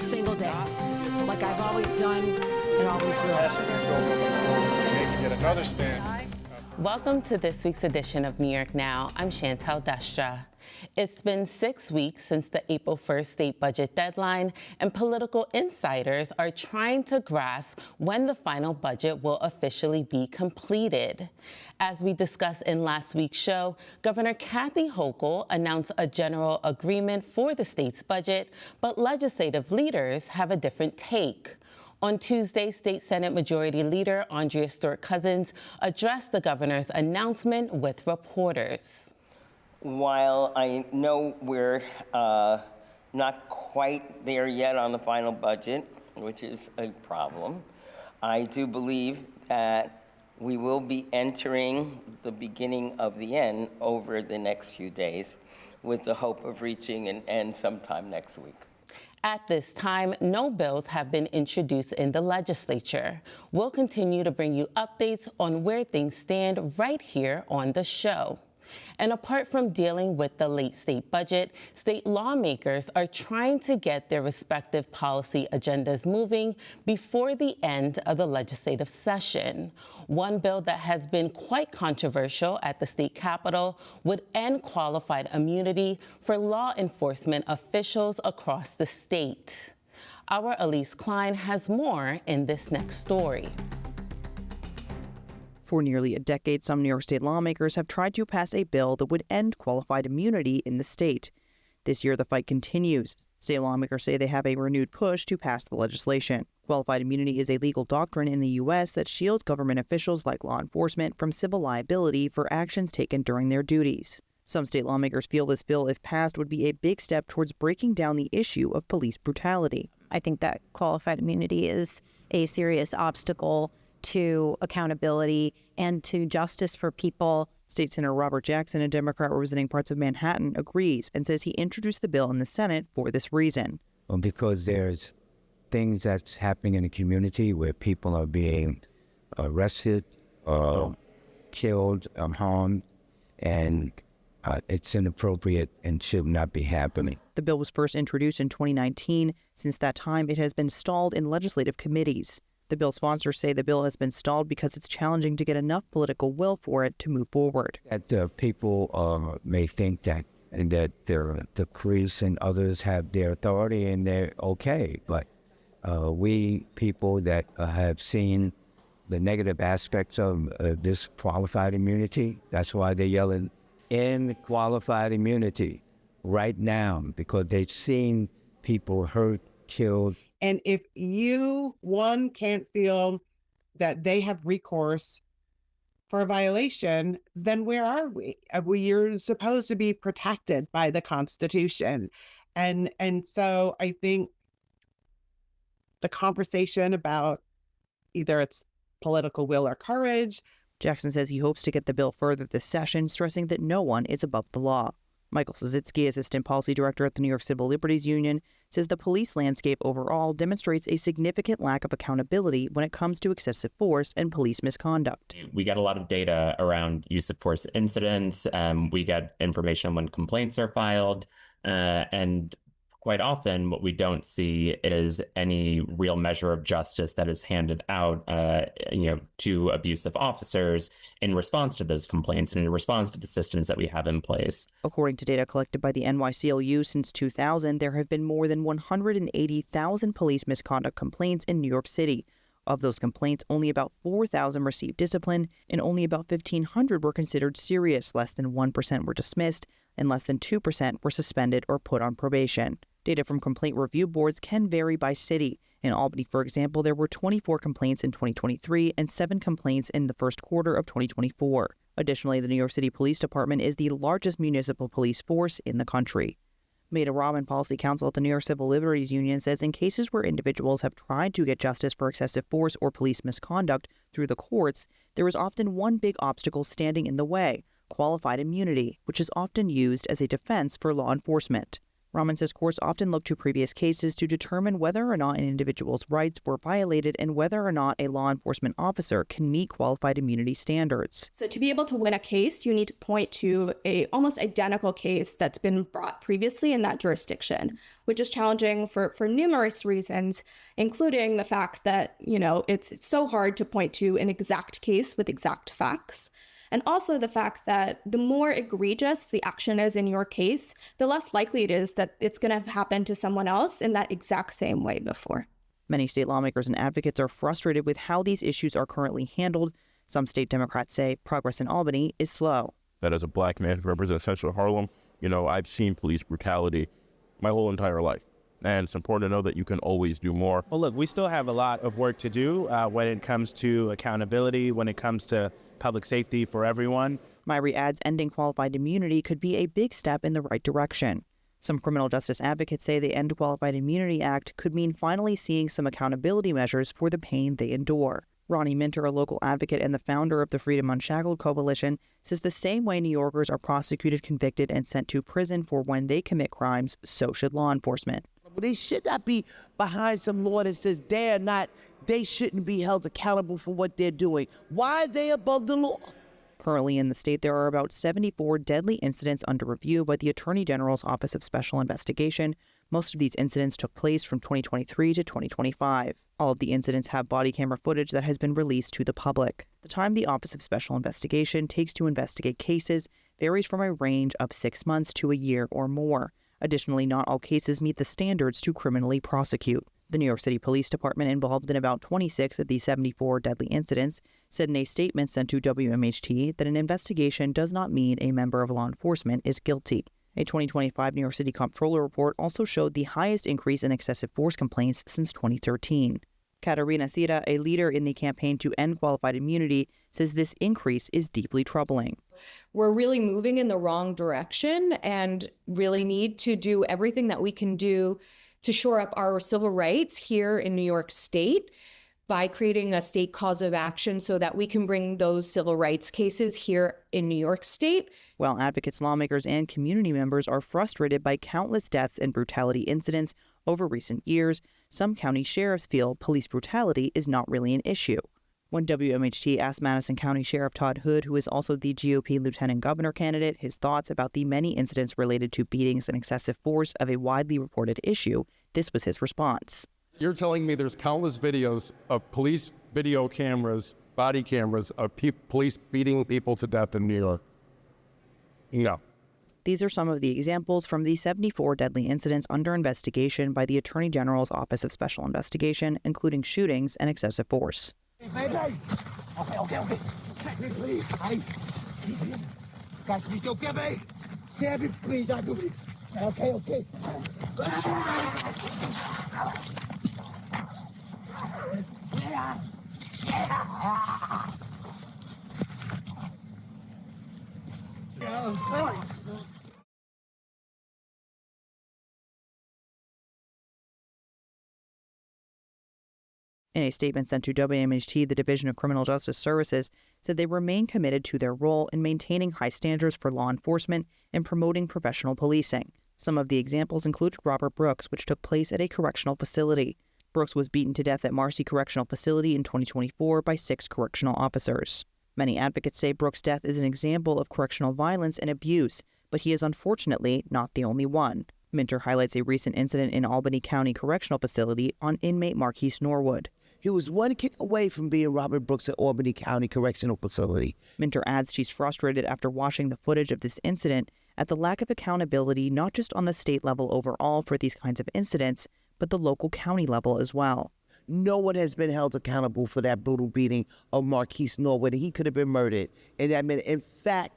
single day, like I've always done and always will. Passing these bills on the floor, making yet another stand. Welcome to this week's edition of New York Now. I'm Chantel Destra. It's been 6 weeks since the April 1st state budget deadline, and political insiders are trying to grasp when the final budget will officially be completed. As we discussed in last week's show, Governor Kathy Hochul announced a general agreement for the state's budget, but legislative leaders have a different take. On Tuesday, State Senate Majority Leader Andrea Stewart-Cousins addressed the governor's announcement with reporters. While I know we're not quite there yet on the final budget, which is a problem, I do believe that we will be entering the beginning of the end over the next few days with the hope of reaching an end sometime next week. At this time, no bills have been introduced in the legislature. We'll continue to bring you updates on where things stand right here on the show. And apart from dealing with the late state budget, state lawmakers are trying to get their respective policy agendas moving before the end of the legislative session. One bill that has been quite controversial at the state capitol would end qualified immunity for law enforcement officials across the state. Our Elise Klein has more in this next story. For nearly a decade, some New York State lawmakers have tried to pass a bill that would end qualified immunity in the state. This year, the fight continues. State lawmakers say they have a renewed push to pass the legislation. Qualified immunity is a legal doctrine in the U.S. that shields government officials like law enforcement from civil liability for actions taken during their duties. Some state lawmakers feel this bill, if passed, would be a big step towards breaking down the issue of police brutality. I think that qualified immunity is a serious obstacle to accountability and to justice for people. State Senator Robert Jackson, a Democrat representing parts of Manhattan, agrees and says he introduced the bill in the Senate for this reason. Well, because there's things that's happening in the community where people are being arrested, killed, harmed, and it's inappropriate and should not be happening. The bill was first introduced in 2019. Since that time, it has been stalled in legislative committees. The bill sponsors say the bill has been stalled because it's challenging to get enough political will for it to move forward. That people may think that the police and others have their authority and they're okay, but we people that have seen the negative aspects of this qualified immunity, that's why they're yelling in qualified immunity right now, because they've seen people hurt, killed. And if one can't feel that they have recourse for a violation, then where are we? You're supposed to be protected by the Constitution. And so I think the conversation about either it's political will or courage. Jackson says he hopes to get the bill further this session, stressing that no one is above the law. Michael Sazitsky, Assistant Policy Director at the New York Civil Liberties Union, says the police landscape overall demonstrates a significant lack of accountability when it comes to excessive force and police misconduct. We get a lot of data around use of force incidents. We get information when complaints are filed, and quite often what we don't see is any real measure of justice that is handed out to abusive officers in response to those complaints and in response to the systems that we have in place. According to data collected by the NYCLU since 2000, there have been more than 180,000 police misconduct complaints in New York City. Of those complaints, only about 4,000 received discipline, and only about 1,500 were considered serious. Less than 1% were dismissed, and less than 2% were suspended or put on probation. Data from complaint review boards can vary by city. In Albany, for example, there were 24 complaints in 2023 and 7 complaints in the first quarter of 2024. Additionally, the New York City Police Department is the largest municipal police force in the country. Maida Rahman, policy counsel at the New York Civil Liberties Union, says in cases where individuals have tried to get justice for excessive force or police misconduct through the courts, there is often one big obstacle standing in the way: qualified immunity, which is often used as a defense for law enforcement. Rahman says courts often look to previous cases to determine whether or not an individual's rights were violated and whether or not a law enforcement officer can meet qualified immunity standards. So to be able to win a case, you need to point to a almost identical case that's been brought previously in that jurisdiction, which is challenging for numerous reasons, including the fact that, it's so hard to point to an exact case with exact facts. And also the fact that the more egregious the action is in your case, the less likely it is that it's going to happen to someone else in that exact same way before. Many state lawmakers and advocates are frustrated with how these issues are currently handled. Some state Democrats say progress in Albany is slow. That as a black man who represents Central Harlem, I've seen police brutality my whole entire life. And it's important to know that you can always do more. Well, look, we still have a lot of work to do when it comes to accountability, when it comes to public safety for everyone. Myrie adds ending qualified immunity could be a big step in the right direction. Some criminal justice advocates say the End Qualified Immunity Act could mean finally seeing some accountability measures for the pain they endure. Ronnie Minter, a local advocate and the founder of the Freedom Unshackled Coalition, says the same way New Yorkers are prosecuted, convicted, and sent to prison for when they commit crimes, so should law enforcement. They should not be behind some law that says they shouldn't be held accountable for what they're doing. Why are they above the law? Currently in the state, there are about 74 deadly incidents under review by the Attorney General's Office of Special Investigation. Most of these incidents took place from 2023 to 2025. All of the incidents have body camera footage that has been released to the public. The time the Office of Special Investigation takes to investigate cases varies from a range of 6 months to a year or more. Additionally, not all cases meet the standards to criminally prosecute. The New York City Police Department, involved in about 26 of these 74 deadly incidents, said in a statement sent to WMHT that an investigation does not mean a member of law enforcement is guilty. A 2025 New York City Comptroller report also showed the highest increase in excessive force complaints since 2013. Katarina Sira, a leader in the campaign to end qualified immunity, says this increase is deeply troubling. We're really moving in the wrong direction and really need to do everything that we can do to shore up our civil rights here in New York State by creating a state cause of action so that we can bring those civil rights cases here in New York State. While advocates, lawmakers, and community members are frustrated by countless deaths and brutality incidents over recent years, some county sheriffs feel police brutality is not really an issue. When WMHT asked Madison County Sheriff Todd Hood, who is also the GOP lieutenant governor candidate, his thoughts about the many incidents related to beatings and excessive force of a widely reported issue, this was his response. You're telling me there's countless videos of police video cameras, body cameras of police beating people to death in New York? No. These are some of the examples from the 74 deadly incidents under investigation by the Attorney General's Office of Special Investigation, including shootings and excessive force. Okay. Please. Guys, please don't get me. Sammy, please, don't do me. Okay. In a statement sent to WMHT, the Division of Criminal Justice Services said they remain committed to their role in maintaining high standards for law enforcement and promoting professional policing. Some of the examples included Robert Brooks, which took place at a correctional facility. Brooks was beaten to death at Marcy Correctional Facility in 2024 by 6 correctional officers. Many advocates say Brooks' death is an example of correctional violence and abuse, but he is unfortunately not the only one. Minter highlights a recent incident in Albany County Correctional Facility on inmate Marquise Norwood. He was one kick away from being Robert Brooks at Albany County Correctional Facility. Minter adds she's frustrated after watching the footage of this incident at the lack of accountability not just on the state level overall for these kinds of incidents, but the local county level as well. No one has been held accountable for that brutal beating of Marquise Norwood. He could have been murdered. And I mean, in fact,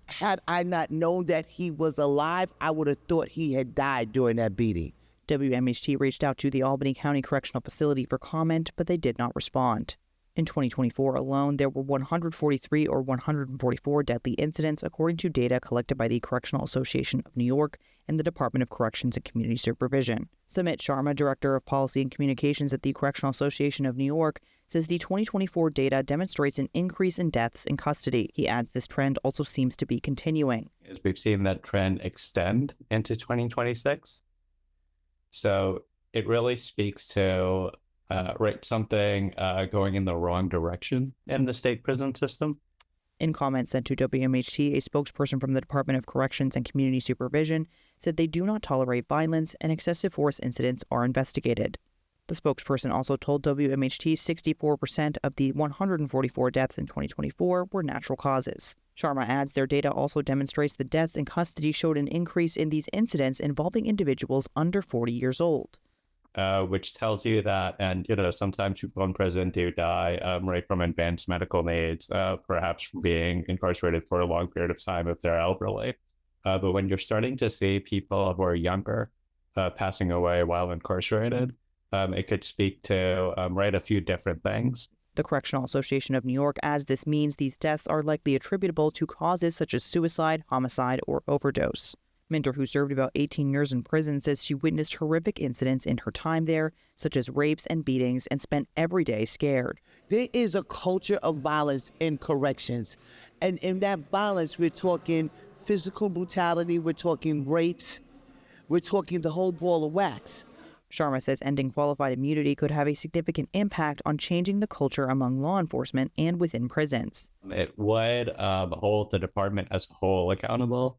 had I not known that he was alive, I would have thought he had died during that beating. WMHT reached out to the Albany County Correctional Facility for comment, but they did not respond. In 2024 alone, there were 143 or 144 deadly incidents, according to data collected by the Correctional Association of New York and the Department of Corrections and Community Supervision. Sumit Sharma, Director of Policy and Communications at the Correctional Association of New York, says the 2024 data demonstrates an increase in deaths in custody. He adds this trend also seems to be continuing. As we've seen that trend extend into 2026. So it really speaks to something going in the wrong direction in the state prison system. In comments sent to WMHT, a spokesperson from the Department of Corrections and Community Supervision said they do not tolerate violence and excessive force incidents are investigated. The spokesperson also told WMHT 64% of the 144 deaths in 2024 were natural causes. Sharma adds their data also demonstrates the deaths in custody showed an increase in these incidents involving individuals under 40 years old. Which tells you that, and sometimes people in prison do die right from advanced medical needs, perhaps from being incarcerated for a long period of time if they're elderly. But when you're starting to see people who are younger passing away while incarcerated, it could speak to a few different things. The Correctional Association of New York adds this means these deaths are likely attributable to causes such as suicide, homicide, or overdose. Minter, who served about 18 years in prison, says she witnessed horrific incidents in her time there, such as rapes and beatings, and spent every day scared. There is a culture of violence in corrections. And in that violence, we're talking physical brutality, we're talking rapes, we're talking the whole ball of wax. Sharma says ending qualified immunity could have a significant impact on changing the culture among law enforcement and within prisons. It would hold the department as a whole accountable.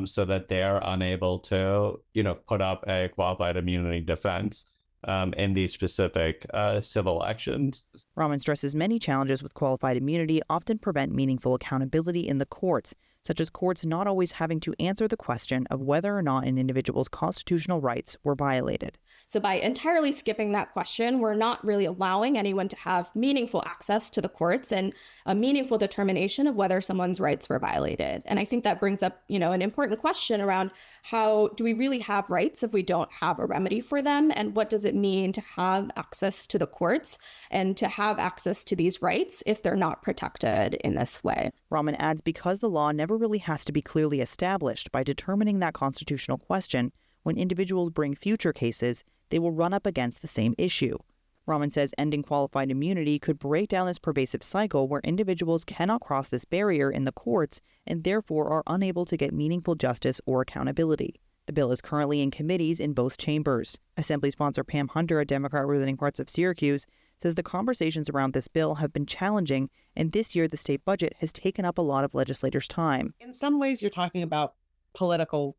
So that they're unable to, put up a qualified immunity defense in these specific civil actions. Rahman stresses many challenges with qualified immunity often prevent meaningful accountability in the courts, such as courts not always having to answer the question of whether or not an individual's constitutional rights were violated. So by entirely skipping that question, we're not really allowing anyone to have meaningful access to the courts and a meaningful determination of whether someone's rights were violated. And I think that brings up, an important question around how do we really have rights if we don't have a remedy for them? And what does it mean to have access to the courts and to have access to these rights if they're not protected in this way? Rahman adds because the law never really has to be clearly established by determining that constitutional question, when individuals bring future cases, they will run up against the same issue. Rahman says ending qualified immunity could break down this pervasive cycle where individuals cannot cross this barrier in the courts and therefore are unable to get meaningful justice or accountability. The bill is currently in committees in both chambers. Assembly sponsor Pam Hunter, a Democrat representing parts of Syracuse, says the conversations around this bill have been challenging, and this year the state budget has taken up a lot of legislators' time. In some ways, you're talking about political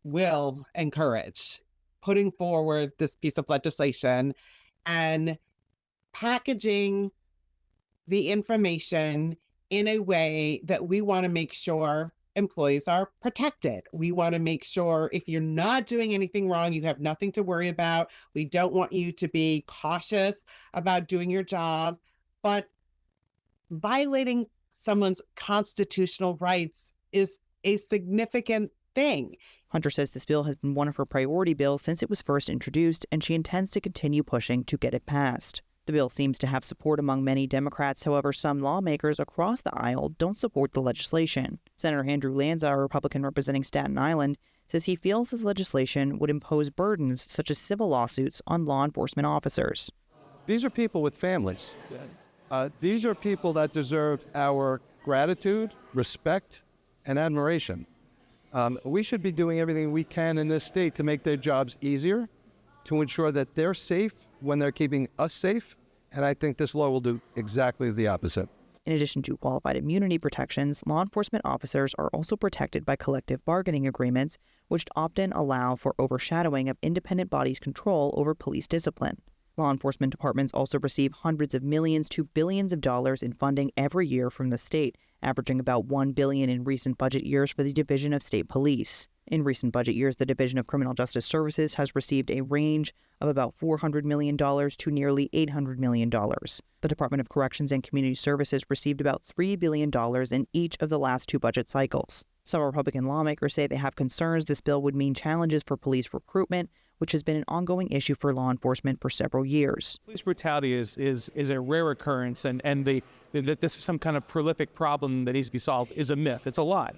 will and courage, putting forward this piece of legislation and packaging the information in a way that we want to make sure employees are protected. We want to make sure if you're not doing anything wrong, you have nothing to worry about. We don't want you to be cautious about doing your job, but violating someone's constitutional rights is a significant thing. Hunter says this bill has been one of her priority bills since it was first introduced, and she intends to continue pushing to get it passed. The bill seems to have support among many Democrats. However, some lawmakers across the aisle don't support the legislation. Senator Andrew Lanza, a Republican representing Staten Island, says he feels this legislation would impose burdens such as civil lawsuits on law enforcement officers. These are people with families. These are people that deserve our gratitude, respect, and admiration. We should be doing everything we can in this state to make their jobs easier, to ensure that they're safe when they're keeping us safe, and I think this law will do exactly the opposite. In addition to qualified immunity protections, law enforcement officers are also protected by collective bargaining agreements, which often allow for overshadowing of independent bodies' control over police discipline. Law enforcement departments also receive hundreds of millions to billions of dollars in funding every year from the state, averaging about $1 billion in recent budget years for the Division of State Police. In recent budget years, the Division of Criminal Justice Services has received a range of about $400 million to nearly $800 million. The Department of Corrections and Community Services received about $3 billion in each of the last two budget cycles. Some Republican lawmakers say they have concerns this bill would mean challenges for police recruitment, which has been an ongoing issue for law enforcement for several years. Police brutality is a rare occurrence, and that this is some kind of prolific problem that needs to be solved is a myth. It's a lie.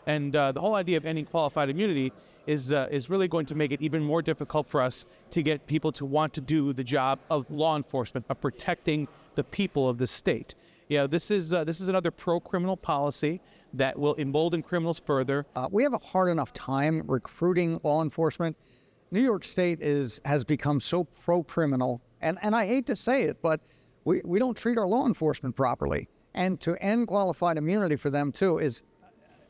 And the whole idea of ending qualified immunity is really going to make it even more difficult for us to get people to want to do the job of law enforcement, of protecting the people of the state. This is another pro-criminal policy that will embolden criminals further. We have a hard enough time recruiting law enforcement. New York State has become so pro-criminal, and I hate to say it, but we don't treat our law enforcement properly. And to end qualified immunity for them, too, is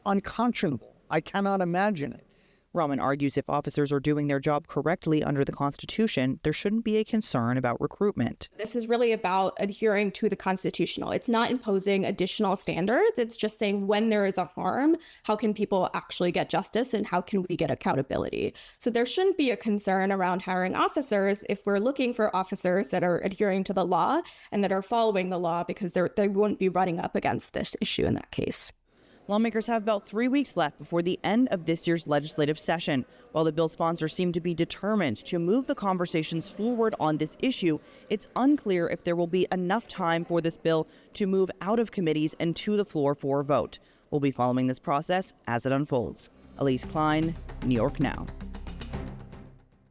unconscionable. I cannot imagine it. Rahman argues if officers are doing their job correctly under the Constitution, there shouldn't be a concern about recruitment. This is really about adhering to the constitutional. It's not imposing additional standards. It's just saying when there is a harm, how can people actually get justice and how can we get accountability? So there shouldn't be a concern around hiring officers if we're looking for officers that are adhering to the law and that are following the law, because they wouldn't be running up against this issue in that case. Lawmakers have about 3 weeks left before the end of this year's legislative session. While the bill sponsors seem to be determined to move the conversations forward on this issue, it's unclear if there will be enough time for this bill to move out of committees and to the floor for a vote. We'll be following this process as it unfolds. Elise Klein, New York Now.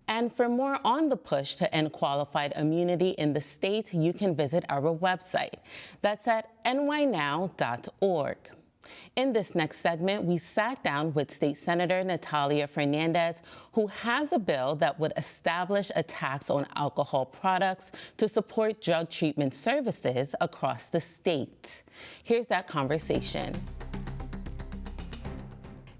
And for more on the push to end qualified immunity in the state, you can visit our website. That's at nynow.org. In this next segment, we sat down with State Senator Nathalia Fernandez, who has a bill that would establish a tax on alcohol products to support drug treatment services across the state. Here's that conversation.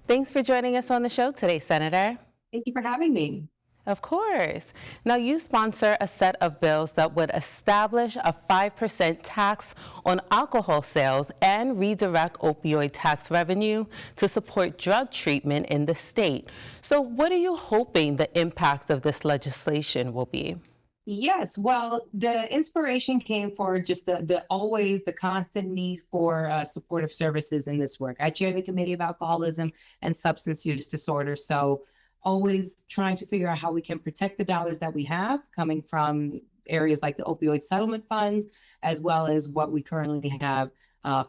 Thanks for joining us on the show today, Senator. Thank you for having me. Of course. Now, you sponsor a set of bills that would establish a 5% tax on alcohol sales and redirect opioid tax revenue to support drug treatment in the state. So what are you hoping the impact of this legislation will be? Yes, well, the inspiration came for just the constant need for supportive services in this work. I chair the Committee of Alcoholism and Substance Use Disorders, so always trying to figure out how we can protect the dollars that we have coming from areas like the opioid settlement funds, as well as what we currently have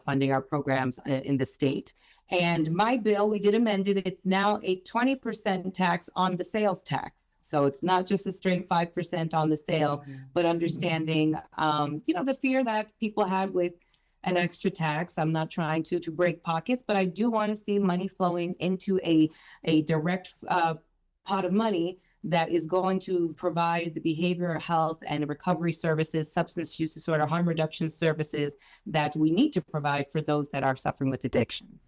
funding our programs in the state. And my bill, we did amend it. It's now a 20% tax on the sales tax. So it's not just a straight 5% on the sale, but understanding, the fear that people had with an extra tax. I'm not trying to break pockets, but I do want to see money flowing into a direct pot of money that is going to provide the behavioral health and recovery services, substance use disorder, harm reduction services that we need to provide for those that are suffering with addiction.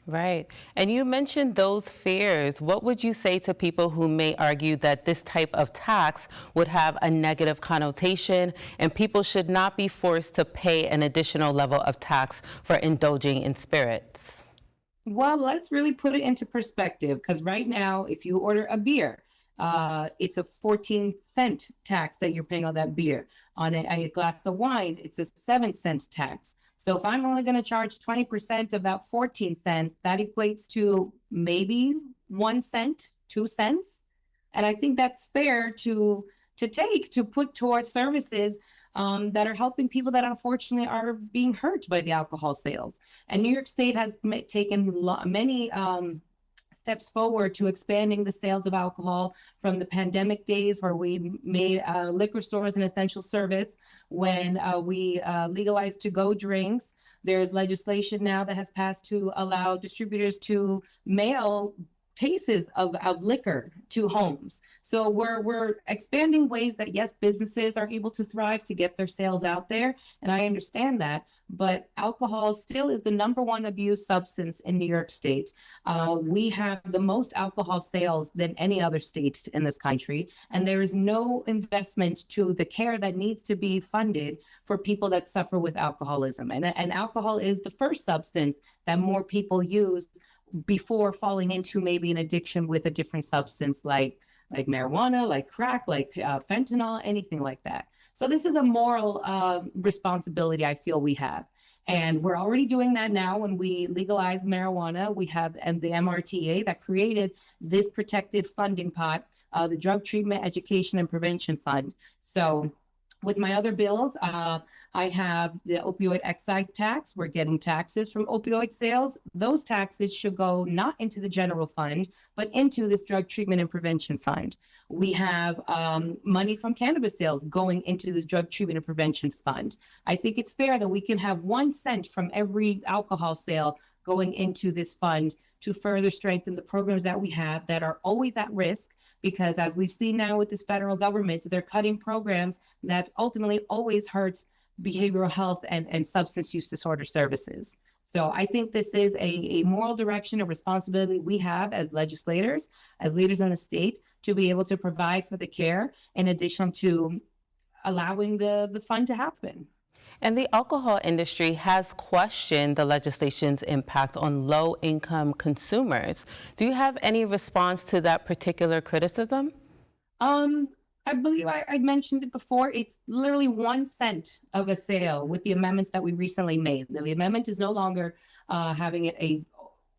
Right. And you mentioned those fears. What would you say to people who may argue that this type of tax would have a negative connotation and people should not be forced to pay an additional level of tax for indulging in spirits? Well, let's really put it into perspective, because right now, if you order a beer, it's a 14-cent tax that you're paying on that beer. On a glass of wine, it's a 7-cent tax. So if I'm only going to charge 20% of that 14 cents, that equates to maybe 1 cent, 2 cents. And I think that's fair to put towards services that are helping people that unfortunately are being hurt by the alcohol sales. And New York State has taken many steps forward to expanding the sales of alcohol from the pandemic days, where we made liquor stores an essential service. When we legalized to-go drinks, there's legislation now that has passed to allow distributors to mail cases of liquor to homes. So we're expanding ways that, yes, businesses are able to thrive to get their sales out there. And I understand that, but alcohol still is the #1 abused substance in New York State. We have the most alcohol sales than any other state in this country. And there is no investment to the care that needs to be funded for people that suffer with alcoholism. And alcohol is the first substance that more people use before falling into maybe an addiction with a different substance like marijuana, like crack, like fentanyl, anything like that. So this is a moral responsibility I feel we have. And we're already doing that now. When we legalize marijuana, we have the MRTA that created this protected funding pot the Drug Treatment, Education, and Prevention Fund. So with my other bills, I have the opioid excise tax. We're getting taxes from opioid sales. Those taxes should go not into the general fund, but into this drug treatment and prevention fund. We have money from cannabis sales going into this drug treatment and prevention fund. I think it's fair that we can have 1 cent from every alcohol sale going into this fund to further strengthen the programs that we have that are always at risk. Because as we've seen now with this federal government, they're cutting programs that ultimately always hurts behavioral health and substance use disorder services. So I think this is a moral direction, a responsibility we have as legislators, as leaders in the state, to be able to provide for the care in addition to allowing the fund to happen. And the alcohol industry has questioned the legislation's impact on low-income consumers. Do you have any response to that particular criticism? I believe I mentioned it before. It's literally 1 cent of a sale with the amendments that we recently made. The amendment is no longer having it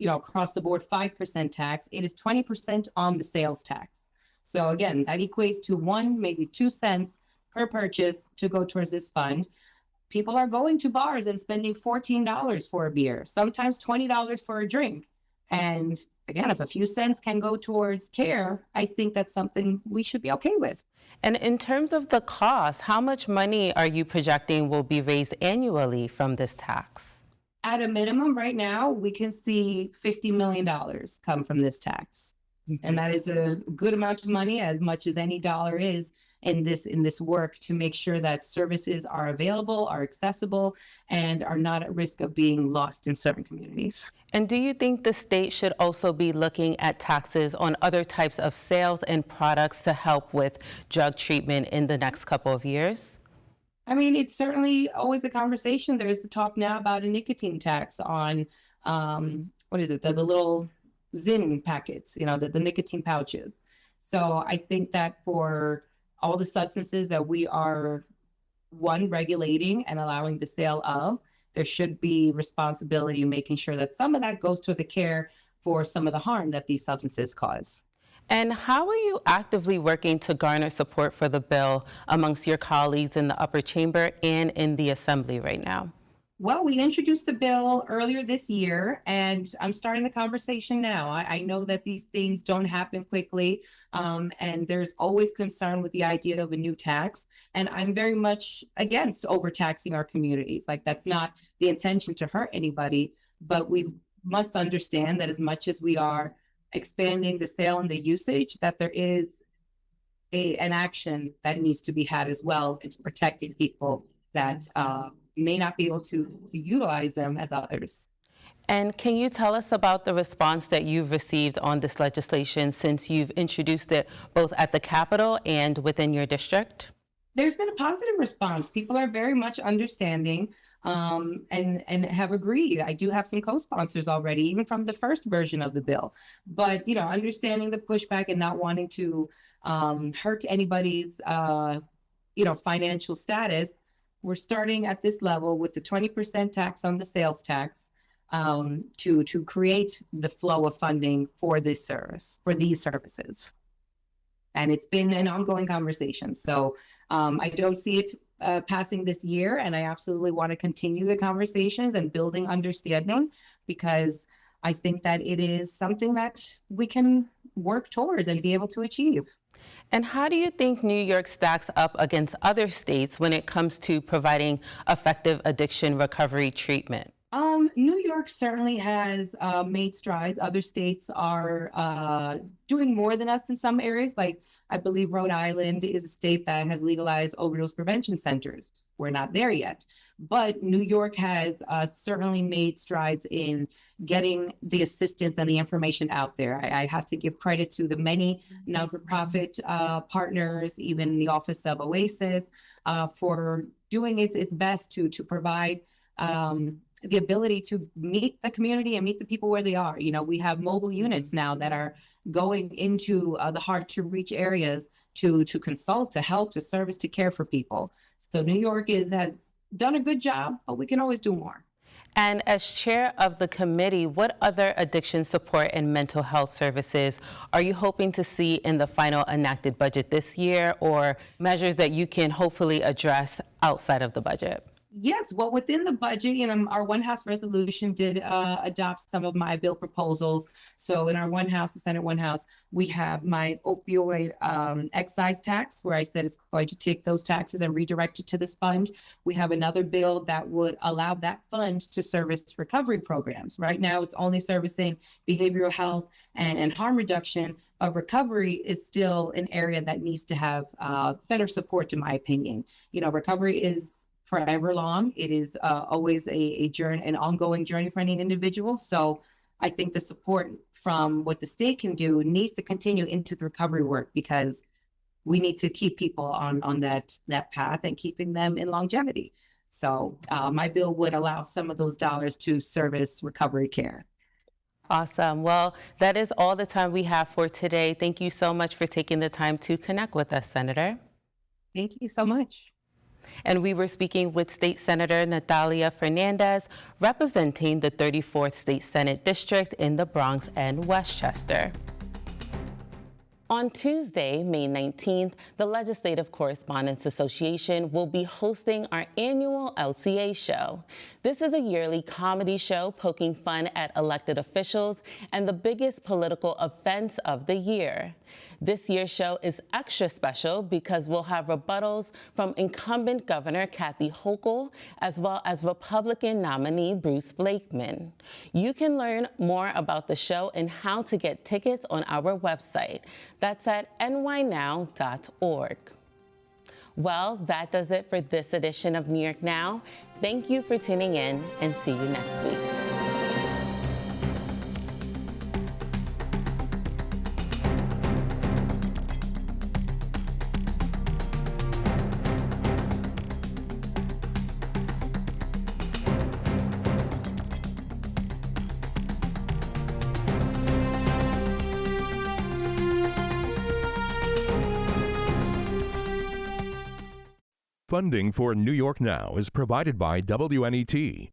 across the board 5% tax. It is 20% on the sales tax. So again, that equates to 1, maybe 2 cents per purchase to go towards this fund. People are going to bars and spending $14 for a beer, sometimes $20 for a drink. And again, if a few cents can go towards care, I think that's something we should be okay with. And in terms of the cost, how much money are you projecting will be raised annually from this tax? At a minimum, right now, we can see $50 million come from this tax. And that is a good amount of money, as much as any dollar is in this work, to make sure that services are available, are accessible, and are not at risk of being lost in certain communities. And do you think the state should also be looking at taxes on other types of sales and products to help with drug treatment in the next couple of years? I mean, it's certainly always a conversation. There's the talk now about a nicotine tax on, the little Zyn packets, the nicotine pouches. So I think that for all the substances that we are, regulating and allowing the sale of, there should be responsibility in making sure that some of that goes to the care for some of the harm that these substances cause. And how are you actively working to garner support for the bill amongst your colleagues in the upper chamber and in the assembly right now? Well, we introduced the bill earlier this year, and I'm starting the conversation now. I know that these things don't happen quickly, and there's always concern with the idea of a new tax. And I'm very much against overtaxing our communities. Like, that's not the intention to hurt anybody, but we must understand that as much as we are expanding the sale and the usage, that there is an action that needs to be had as well into protecting people that may not be able to utilize them as others. And can you tell us about the response that you've received on this legislation since you've introduced it both at the Capitol and within your district? There's been a positive response. People are very much understanding and have agreed. I do have some co-sponsors already, even from the first version of the bill. But, understanding the pushback and not wanting to hurt anybody's, financial status, we're starting at this level with the 20% tax on the sales tax to create the flow of funding for this service, for these services. And it's been an ongoing conversation. So I don't see it passing this year, and I absolutely want to continue the conversations and building understanding, because I think that it is something that we can work towards and be able to achieve. And how do you think New York stacks up against other states when it comes to providing effective addiction recovery treatment? New York certainly has made strides. Other states are doing more than us in some areas. Like, I believe Rhode Island is a state that has legalized overdose prevention centers. We're not there yet. But New York has certainly made strides in getting the assistance and the information out there. I have to give credit to the many non-for-profit partners, even the Office of Oasis, for doing its best to provide the ability to meet the community and meet the people where they are. We have mobile units now that are going into the hard to reach areas to consult, to help, to service, to care for people. So New York has done a good job, but we can always do more. And as chair of the committee, what other addiction support and mental health services are you hoping to see in the final enacted budget this year, or measures that you can hopefully address outside of the budget? Yes, well, within the budget, our One House resolution did adopt some of my bill proposals. So in our One House, the Senate One House, we have my opioid excise tax, where I said it's going to take those taxes and redirect it to this fund. We have another bill that would allow that fund to service recovery programs. Right now, it's only servicing behavioral health and harm reduction. Recovery is still an area that needs to have better support, in my opinion. Recovery is forever long. It is always a journey, an ongoing journey for any individual. So I think the support from what the state can do needs to continue into the recovery work, because we need to keep people on that path and keeping them in longevity. So my bill would allow some of those dollars to service recovery care. Awesome. Well, that is all the time we have for today. Thank you so much for taking the time to connect with us, Senator. Thank you so much. And we were speaking with State Senator Nathalia Fernandez, representing the 34th State Senate District in the Bronx and Westchester. On Tuesday, May 19th, the Legislative Correspondents Association will be hosting our annual LCA show. This is a yearly comedy show poking fun at elected officials and the biggest political offense of the year. This year's show is extra special because we'll have rebuttals from incumbent Governor Kathy Hochul, as well as Republican nominee Bruce Blakeman. You can learn more about the show and how to get tickets on our website. That's at nynow.org. Well, that does it for this edition of New York Now. Thank you for tuning in, and see you next week. Funding for New York Now is provided by WNET,